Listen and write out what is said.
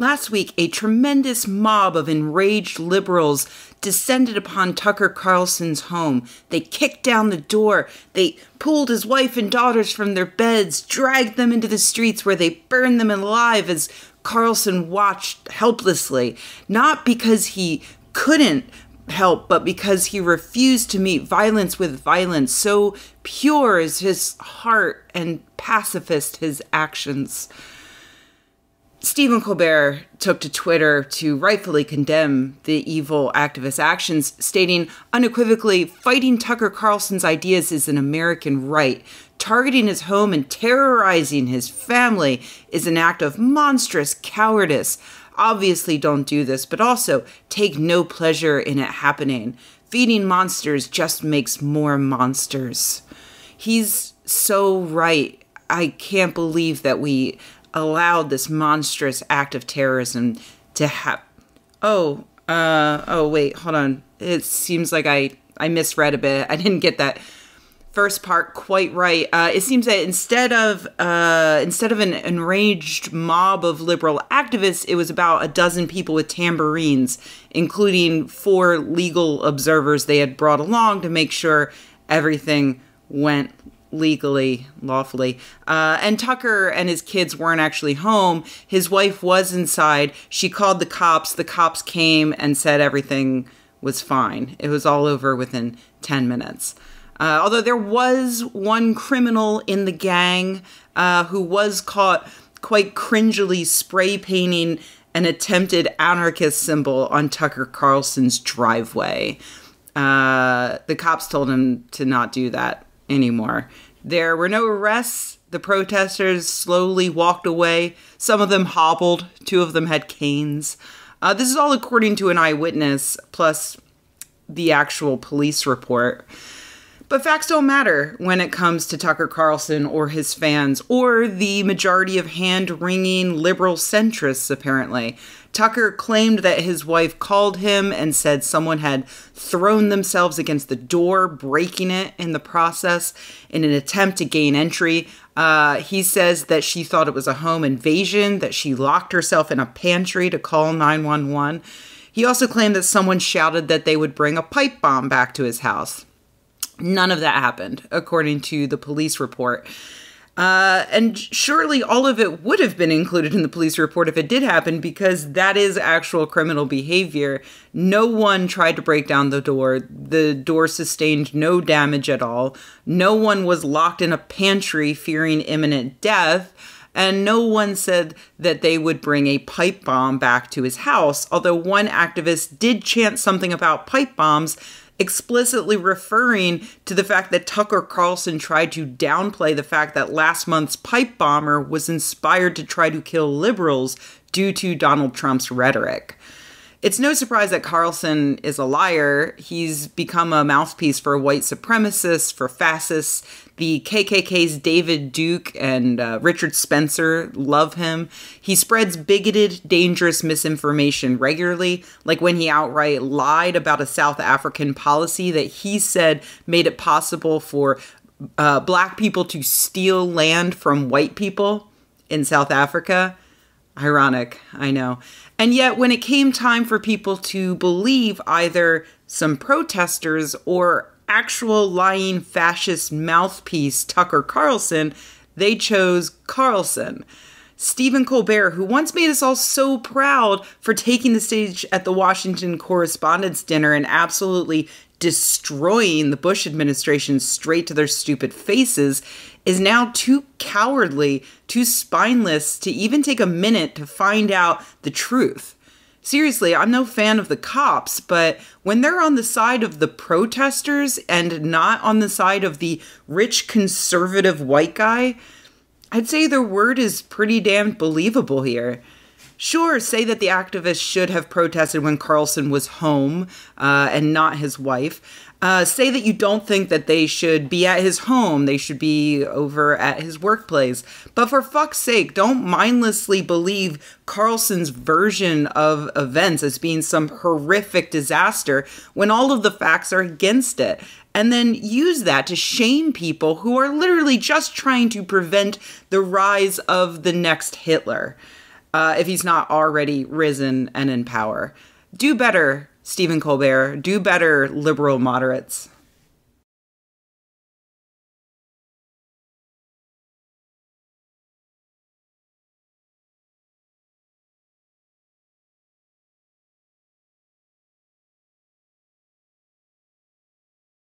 Last week, a tremendous mob of enraged liberals descended upon Tucker Carlson's home. They kicked down the door. They pulled his wife and daughters from their beds, dragged them into the streets where they burned them alive as Carlson watched helplessly. Not because he couldn't help, but because he refused to meet violence with violence. So pure is his heart and pacifist his actions. Stephen Colbert took to Twitter to rightfully condemn the evil activist actions, stating unequivocally, fighting Tucker Carlson's ideas is an American right. Targeting his home and terrorizing his family is an act of monstrous cowardice. Obviously don't do this, but also take no pleasure in it happening. Feeding monsters just makes more monsters. He's so right. I can't believe that we allowed this monstrous act of terrorism to happen. Wait, hold on. It seems like I misread a bit. I didn't get that first part quite right. It seems that instead of an enraged mob of liberal activists, it was about a dozen people with tambourines, including 4 legal observers they had brought along to make sure everything went legally, lawfully. And Tucker and his kids weren't actually home. His wife was inside. She called the cops. The cops came and said everything was fine. It was all over within 10 minutes. Although there was one criminal in the gang who was caught quite cringily spray painting an attempted anarchist symbol on Tucker Carlson's driveway. The cops told him to not do that anymore. There were no arrests. The protesters slowly walked away. Some of them hobbled. 2 of them had canes. This is all according to an eyewitness, plus the actual police report. But facts don't matter when it comes to Tucker Carlson or his fans, or the majority of hand-wringing liberal centrists, apparently. Tucker claimed that his wife called him and said someone had thrown themselves against the door, breaking it in the process in an attempt to gain entry. He says that she thought it was a home invasion, that she locked herself in a pantry to call 911. He also claimed that someone shouted that they would bring a pipe bomb back to his house. None of that happened, according to the police report. And surely all of it would have been included in the police report if it did happen, because that is actual criminal behavior. No one tried to break down the door. The door sustained no damage at all. No one was locked in a pantry fearing imminent death. And no one said that they would bring a pipe bomb back to his house, although one activist did chant something about pipe bombs, explicitly referring to the fact that Tucker Carlson tried to downplay the fact that last month's pipe bomber was inspired to try to kill liberals due to Donald Trump's rhetoric. It's no surprise that Carlson is a liar. He's become a mouthpiece for white supremacists, for fascists. The KKK's David Duke and Richard Spencer love him. He spreads bigoted, dangerous misinformation regularly, like when he outright lied about a South African policy that he said made it possible for black people to steal land from white people in South Africa. Ironic, I know. And yet, when it came time for people to believe either some protesters or actual lying fascist mouthpiece Tucker Carlson, they chose Carlson. Stephen Colbert, who once made us all so proud for taking the stage at the Washington Correspondents' Dinner and absolutely destroying the Bush administration straight to their stupid faces, is now too cowardly, too spineless to even take a minute to find out the truth. Seriously, I'm no fan of the cops, but when they're on the side of the protesters and not on the side of the rich conservative white guy, I'd say their word is pretty damn believable here. Sure, say that the activists should have protested when Carlson was home and not his wife. Say that you don't think that they should be at his home. They should be over at his workplace. But for fuck's sake, don't mindlessly believe Carlson's version of events as being some horrific disaster when all of the facts are against it. And then use that to shame people who are literally just trying to prevent the rise of the next Hitler. if he's not already risen and in power. Do better, Stephen Colbert. Do better, liberal moderates.